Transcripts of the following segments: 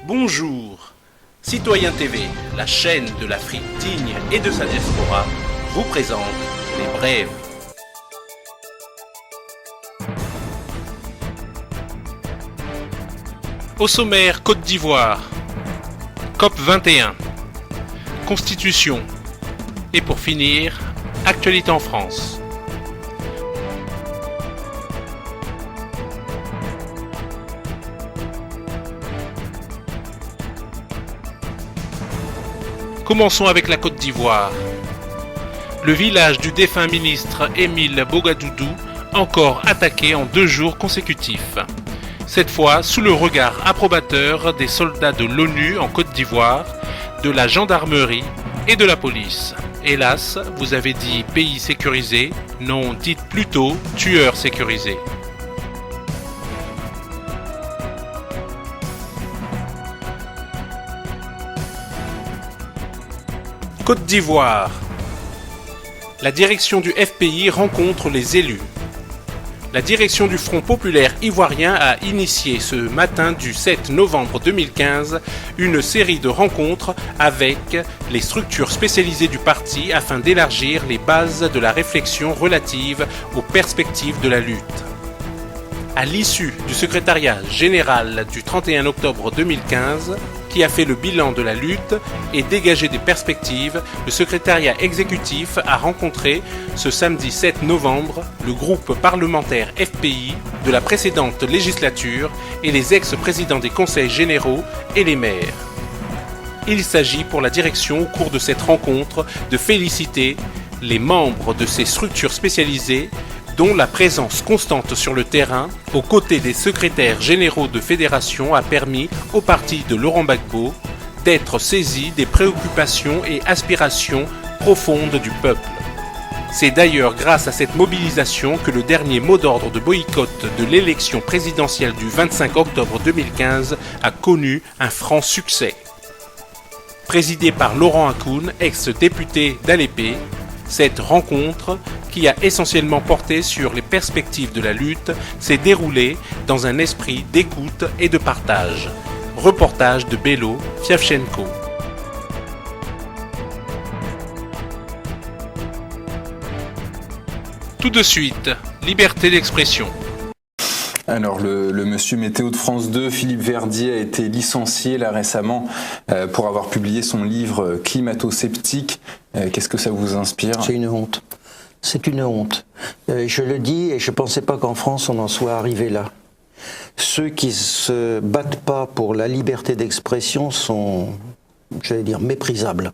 Bonjour, Citoyen TV, la chaîne de l'Afrique digne et de sa diaspora, vous présente les brèves. Au sommaire, Côte d'Ivoire, COP 21, Constitution, et pour finir, actualité en France. Commençons avec la Côte d'Ivoire. Le village du défunt ministre Émile Bogadoudou, encore attaqué en 2 jours consécutifs. Cette fois sous le regard approbateur des soldats de l'ONU en Côte d'Ivoire, de la gendarmerie et de la police. Hélas, vous avez dit pays sécurisé, non, dites plutôt tueurs sécurisés. Côte d'Ivoire. La direction du FPI rencontre les élus. La direction du Front populaire ivoirien a initié ce matin du 7 novembre 2015 une série de rencontres avec les structures spécialisées du parti afin d'élargir les bases de la réflexion relative aux perspectives de la lutte. À l'issue du secrétariat général du 31 octobre 2015, qui a fait le bilan de la lutte et dégagé des perspectives, le secrétariat exécutif a rencontré ce samedi 7 novembre le groupe parlementaire FPI de la précédente législature et les ex-présidents des conseils généraux et les maires. Il s'agit pour la direction au cours de cette rencontre de féliciter les membres de ces structures spécialisées dont la présence constante sur le terrain, aux côtés des secrétaires généraux de fédération, a permis au parti de Laurent Gbagbo d'être saisi des préoccupations et aspirations profondes du peuple. C'est d'ailleurs grâce à cette mobilisation que le dernier mot d'ordre de boycott de l'élection présidentielle du 25 octobre 2015 a connu un franc succès. Présidé par Laurent Hakoun, ex-député d'Alépé, cette rencontre, qui a essentiellement porté sur les perspectives de la lutte, s'est déroulée dans un esprit d'écoute et de partage. Reportage de Bello Fiavchenko. Tout de suite, liberté d'expression. Alors le monsieur météo de France 2, Philippe Verdier, a été licencié là récemment pour avoir publié son livre Climato-sceptique. Qu'est-ce que ça vous inspire ? C'est une honte. C'est une honte. Je le dis et je ne pensais pas qu'en France on en soit arrivé là. Ceux qui se battent pas pour la liberté d'expression sont, j'allais dire, méprisables.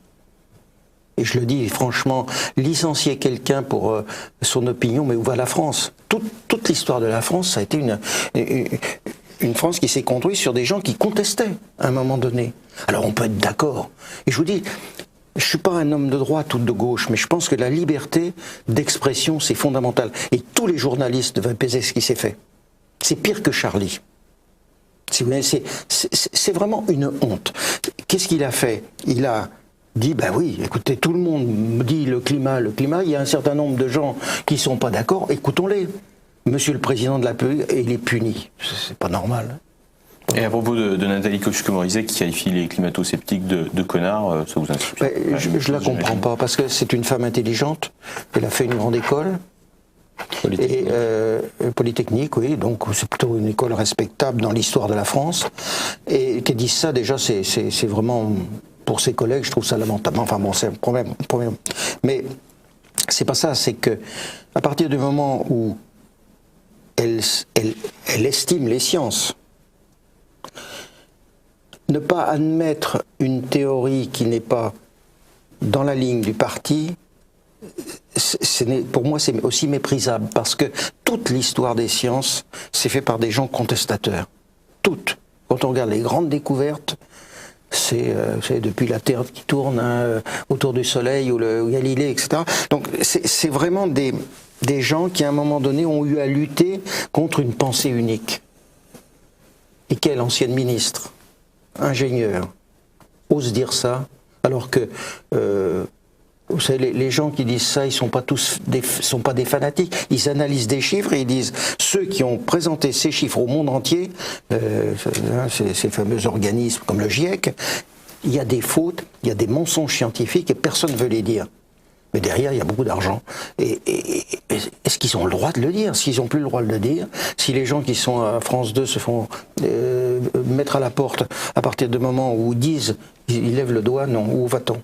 Et je le dis franchement, licencier quelqu'un pour son opinion, mais où va la France ? Toute l'histoire de la France, ça a été une France qui s'est construite sur des gens qui contestaient à un moment donné. Alors on peut être d'accord. Et je vous dis, je ne suis pas un homme de droite ou de gauche, mais je pense que la liberté d'expression, c'est fondamental. Et tous les journalistes devaient peser ce qui s'est fait. C'est pire que Charlie. C'est vraiment une honte. Qu'est-ce qu'il a fait ? Il a dit, ben oui, écoutez, tout le monde me dit le climat, il y a un certain nombre de gens qui ne sont pas d'accord, écoutons-les. Monsieur le Président de la République, il est puni. C'est pas normal. Et à propos de Nathalie Kosciusko-Morizet qui qualifie les climato-sceptiques de connards, ça vous inspire ? Je la comprends pas, parce que c'est une femme intelligente, elle a fait une grande école, Polytechnique, oui, donc c'est plutôt une école respectable dans l'histoire de la France, et qu'elle dise ça, déjà, c'est vraiment, pour ses collègues, je trouve ça lamentable. Enfin bon, c'est un problème. Mais c'est pas ça, c'est que à partir du moment où elle estime les sciences, ne pas admettre une théorie qui n'est pas dans la ligne du parti, pour moi c'est aussi méprisable, parce que toute l'histoire des sciences, c'est fait par des gens contestateurs. Toute. Quand on regarde les grandes découvertes, c'est depuis la Terre qui tourne autour du Soleil, ou le Galilée, etc. Donc c'est vraiment des gens qui à un moment donné ont eu à lutter contre une pensée unique. Et quelle ancienne ministre, ingénieur, ose dire ça, alors que Vous savez, les gens qui disent ça, ils sont pas des fanatiques. Ils analysent des chiffres et ils disent ceux qui ont présenté ces chiffres au monde entier, ces fameux organismes comme le GIEC, il y a des fautes, il y a des mensonges scientifiques et personne ne veut les dire. Mais derrière, il y a beaucoup d'argent. Et est-ce qu'ils ont le droit de le dire? S'ils n'ont plus le droit de le dire, si les gens qui sont à France 2 se font mettre à la porte à partir du moment où ils disent, ils lèvent le doigt, non, où va-t-on?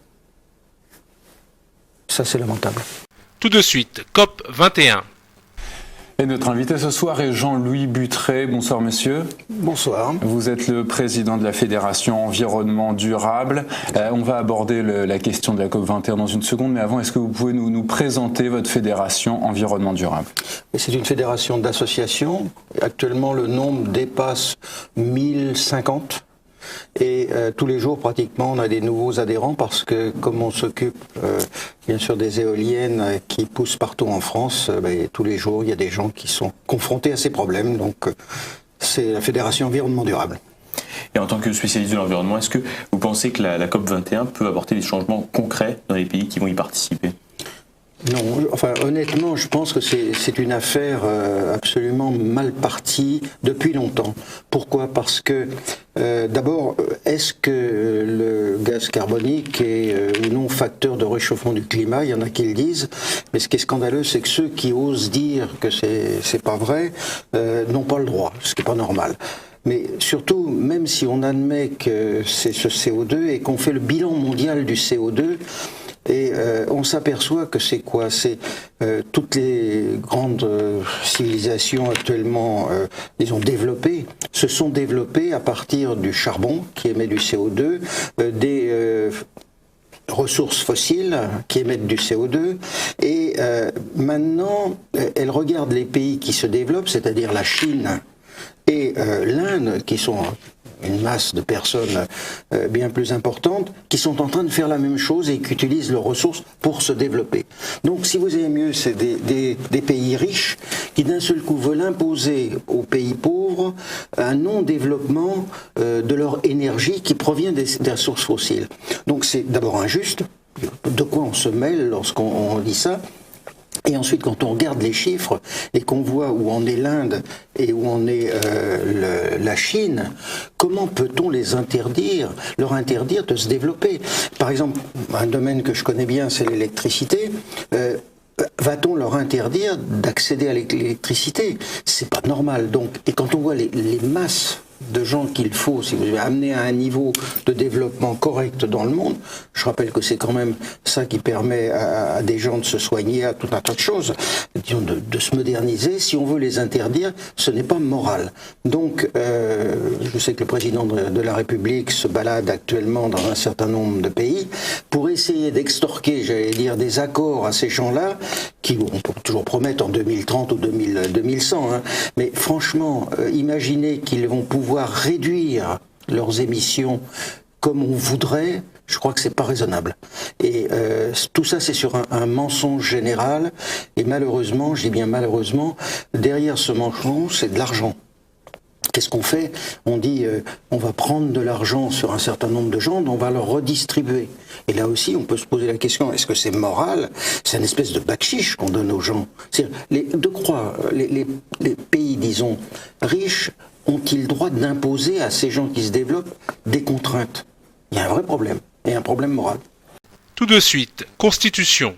Ça, c'est lamentable. Tout de suite, COP 21. Et notre invité ce soir est Jean-Louis Buttret. Bonsoir monsieur. Bonsoir. Vous êtes le président de la Fédération Environnement Durable. On va aborder la question de la COP 21 dans une seconde, mais avant, est-ce que vous pouvez nous présenter votre Fédération Environnement Durable? C'est une fédération d'associations. Actuellement, le nombre dépasse 1050. Et tous les jours, pratiquement, on a des nouveaux adhérents parce que, comme on s'occupe, bien sûr, des éoliennes qui poussent partout en France, tous les jours, il y a des gens qui sont confrontés à ces problèmes. Donc, c'est la Fédération Environnement Durable. Et en tant que spécialiste de l'environnement, est-ce que vous pensez que la COP 21 peut apporter des changements concrets dans les pays qui vont y participer? Non, enfin honnêtement, je pense que c'est une affaire absolument mal partie depuis longtemps. Pourquoi? Parce que d'abord, est-ce que le gaz carbonique est ou non facteur de réchauffement du climat? Il y en a qui le disent, mais ce qui est scandaleux, c'est que ceux qui osent dire que c'est pas vrai n'ont pas le droit, ce qui est pas normal. Mais surtout, même si on admet que c'est ce CO2 et qu'on fait le bilan mondial du CO2, et on s'aperçoit que c'est quoi? C'est toutes les grandes civilisations actuellement, disons, développées, se sont développées à partir du charbon qui émet du CO2, des ressources fossiles qui émettent du CO2, et maintenant, elles regardent les pays qui se développent, c'est-à-dire la Chine et l'Inde, qui sont une masse de personnes bien plus importante, qui sont en train de faire la même chose et qui utilisent leurs ressources pour se développer. Donc, si vous aimez mieux, c'est des pays riches qui d'un seul coup veulent imposer aux pays pauvres un non-développement de leur énergie qui provient des ressources fossiles. Donc, c'est d'abord injuste. De quoi on se mêle lorsqu'on dit ça? Et ensuite, quand on regarde les chiffres et qu'on voit où en est l'Inde et où en est la Chine, comment peut-on leur interdire de se développer? Par exemple, un domaine que je connais bien, c'est l'électricité. Va-t-on leur interdire d'accéder à l'électricité? C'est pas normal. Donc, et quand on voit les masses de gens qu'il faut, si vous voulez, amener à un niveau de développement correct dans le monde, je rappelle que c'est quand même ça qui permet à des gens de se soigner, à tout un tas de choses, disons de se moderniser. Si on veut les interdire, ce n'est pas moral. Donc, je sais que le président de la République se balade actuellement dans un certain nombre de pays pour essayer d'extorquer, j'allais dire, des accords à ces gens-là, qui on peut toujours promettre en 2030 ou 2100, hein. Mais franchement, imaginez qu'ils vont pouvoir réduire leurs émissions comme on voudrait, je crois que c'est pas raisonnable. Et tout ça, c'est sur un mensonge général. Et malheureusement, je dis bien malheureusement, derrière ce mensonge, c'est de l'argent. Qu'est-ce qu'on fait? On dit, on va prendre de l'argent sur un certain nombre de gens, on va le redistribuer. Et là aussi, on peut se poser la question, est-ce que c'est moral? C'est une espèce de bakchiche qu'on donne aux gens. Les pays, disons, riches, ont-ils le droit d'imposer à ces gens qui se développent des contraintes? Il y a un vrai problème, et un problème moral. Tout de suite, Constitution.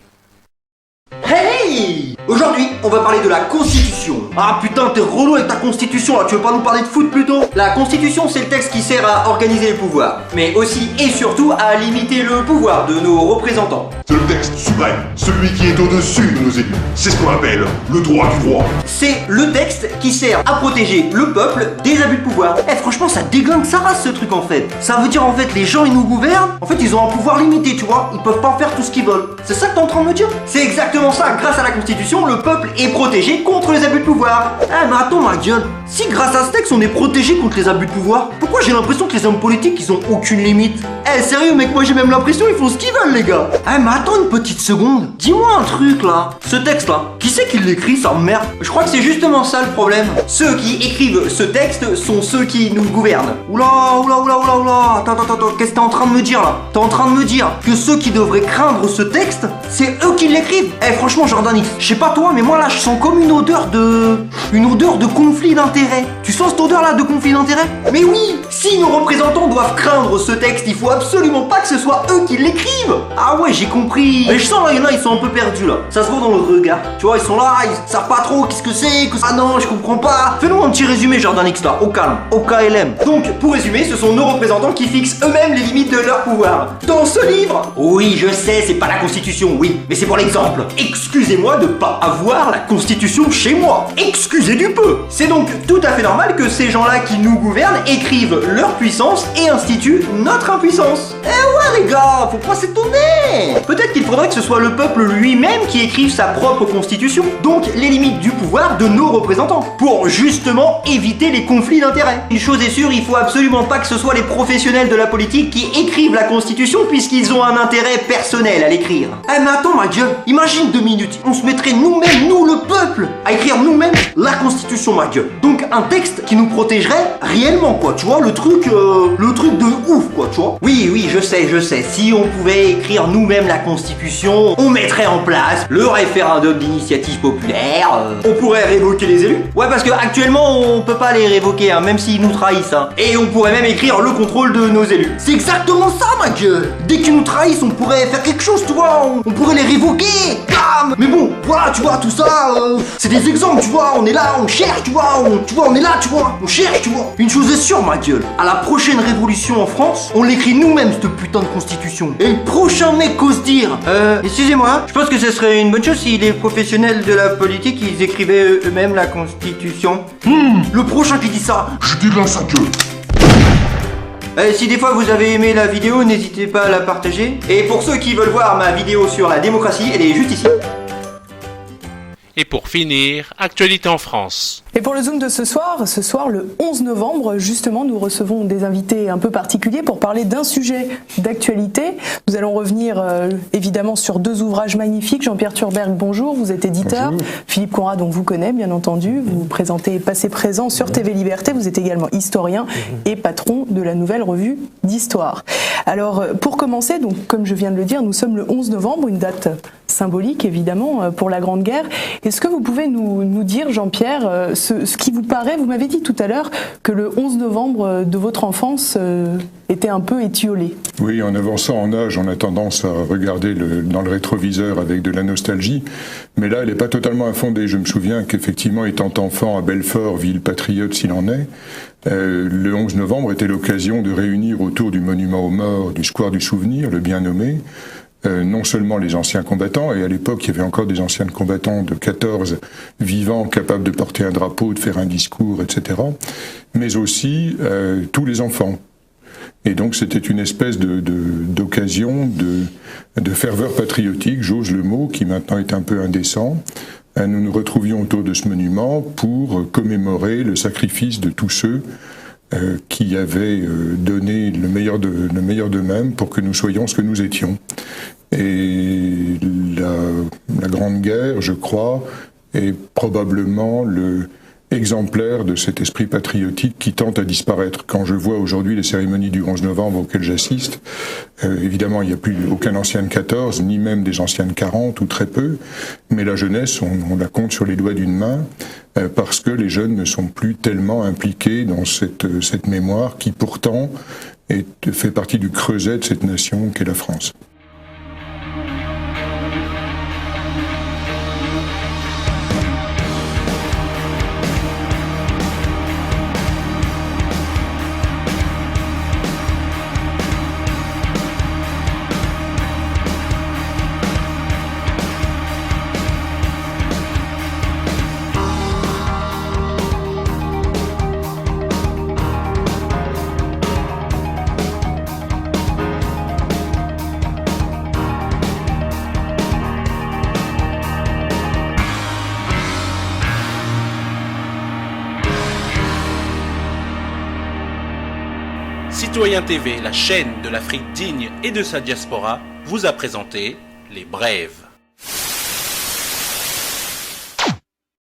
Hey! Aujourd'hui, on va parler de la Constitution. Ah putain, t'es relou avec ta Constitution là, tu veux pas nous parler de foot plutôt? La Constitution, c'est le texte qui sert à organiser les pouvoirs, mais aussi et surtout à limiter le pouvoir de nos représentants. C'est le texte suprême, celui qui est au-dessus de nos élus. C'est ce qu'on appelle le droit du roi. C'est le texte qui sert à protéger le peuple des abus de pouvoir. Eh franchement, ça déglingue sa race ce truc en fait. Ça veut dire en fait, les gens ils nous gouvernent, en fait ils ont un pouvoir limité, tu vois. Ils peuvent pas faire tout ce qu'ils veulent. C'est ça que t'es en train de me dire? C'est exactement ça. Grâce à la Constitution, constitution, le peuple est protégé contre les abus de pouvoir. Ah mais attends ma gueule, si grâce à ce texte on est protégé contre les abus de pouvoir, pourquoi j'ai l'impression que les hommes politiques ils ont aucune limite? Eh sérieux mec, moi j'ai même l'impression ils font ce qu'ils veulent les gars. Ah mais attends une petite seconde, dis-moi un truc là. Ce texte là, qui c'est qui l'écrit ça merde? Je crois que c'est justement ça le problème. Ceux qui écrivent ce texte sont ceux qui nous gouvernent. Oula, attends, qu'est-ce que t'es en train de me dire là? T'es en train de me dire que ceux qui devraient craindre ce texte, c'est eux qui l'écrivent? Eh franchement Jordan X, je sais pas toi mais moi là je sens comme une odeur de conflit d'intérêts. Tu sens cette odeur là de conflit d'intérêts? Mais oui, si nos représentants doivent craindre ce texte, il faut absolument pas que ce soit eux qui l'écrivent. Ah ouais j'ai compris. Mais je sens là, il y en a ils sont un peu perdus là. Ça se voit dans le regard. Tu vois ils sont là, ils savent pas trop qu'est-ce que c'est, que... Ah non je comprends pas. Fais-nous un petit résumé Jordan X là, au calme, au KLM. Donc pour résumer, ce sont nos représentants qui fixent eux-mêmes les limites de leur pouvoir. Dans ce livre. Oui je sais, c'est pas la constitution, oui, mais c'est pour l'exemple. Excusez-moi de pas avoir la constitution chez moi. Excusez du peu. C'est donc tout à fait normal que ces gens-là qui nous gouvernent écrivent leur puissance et instituent notre impuissance. Eh ouais les gars, faut pas s'étonner. Peut-être qu'il faudrait que ce soit le peuple lui-même qui écrive sa propre constitution, donc les limites du pouvoir de nos représentants, pour justement éviter les conflits d'intérêts. Une chose est sûre, il faut absolument pas que ce soit les professionnels de la politique qui écrivent la constitution puisqu'ils ont un intérêt personnel à l'écrire. Eh mais attends ma gueule, imagine 2 minutes, on se mettrait nous-mêmes, nous le peuple, à écrire nous-mêmes la constitution ma gueule. Donc un texte qui nous protégerait réellement quoi, tu vois, le truc de ouf quoi, tu vois. Oui, je sais, si on pouvait écrire nous-mêmes la constitution, on mettrait en place le référendum d'initiative populaire, on pourrait révoquer les élus. Ouais parce que actuellement on peut pas les révoquer, hein, même s'ils nous trahissent, hein. Et on pourrait même écrire le contrôle de nos élus. C'est exactement ça ma gueule. Dès qu'ils nous trahissent, on pourrait faire quelque chose, tu vois, on pourrait les révoquer. Bam. Mais bon, voilà, tu vois, tout ça, c'est des exemples, tu vois, on est là, on cherche, tu vois, on est là, tu vois, on cherche, tu vois. Une chose est sûre ma gueule, à la prochaine révolution en France, on l'écrit nous-mêmes cette putain de constitution. Et le prochain mec ose dire, excusez-moi, je pense que ce serait une bonne chose si les professionnels de la politique ils écrivaient eux-mêmes la constitution. Le prochain qui dit ça, Je dégueule sa queue. Si des fois vous avez aimé la vidéo, n'hésitez pas à la partager. Et pour ceux qui veulent voir ma vidéo sur la démocratie, elle est juste ici. Et pour finir, actualité en France. Et pour le Zoom de ce soir, le 11 novembre, justement, nous recevons des invités un peu particuliers pour parler d'un sujet d'actualité. Nous allons revenir évidemment sur 2 ouvrages magnifiques. Jean-Pierre Thurberg, bonjour, vous êtes éditeur. Bonjour. Philippe Conrad, on vous connaît bien entendu. Vous présentez Passé-Présent sur TV Liberté. Vous êtes également historien et patron de la nouvelle revue d'histoire. Alors, pour commencer, donc, comme je viens de le dire, nous sommes le 11 novembre, une date symbolique évidemment pour la Grande Guerre. Est-ce que vous pouvez nous dire, Jean-Pierre, ce qui vous paraît, vous m'avez dit tout à l'heure que le 11 novembre de votre enfance était un peu étiolé. Oui, en avançant en âge, on a tendance à regarder dans le rétroviseur avec de la nostalgie, mais là, elle n'est pas totalement infondée. Je me souviens qu'effectivement, étant enfant à Belfort, ville patriote s'il en est, le 11 novembre était l'occasion de réunir autour du monument aux morts du square du souvenir, le bien nommé, non seulement les anciens combattants, et à l'époque il y avait encore des anciens combattants de 14 vivants capables de porter un drapeau, de faire un discours, etc., mais aussi tous les enfants. Et donc c'était une espèce d'occasion de ferveur patriotique, j'ose le mot, qui maintenant est un peu indécent. Nous nous retrouvions autour de ce monument pour commémorer le sacrifice de tous ceux qui avaient donné le meilleur d'eux-mêmes pour que nous soyons ce que nous étions. Et la Grande Guerre, je crois, est probablement le exemplaire de cet esprit patriotique qui tente à disparaître. Quand je vois aujourd'hui les cérémonies du 11 novembre auxquelles j'assiste, évidemment il n'y a plus aucun ancien de 14, ni même des anciens de 40, ou très peu, mais la jeunesse, on la compte sur les doigts d'une main, parce que les jeunes ne sont plus tellement impliqués dans cette mémoire qui pourtant fait partie du creuset de cette nation qu'est la France. Citoyen TV, la chaîne de l'Afrique digne et de sa diaspora, vous a présenté Les Brèves.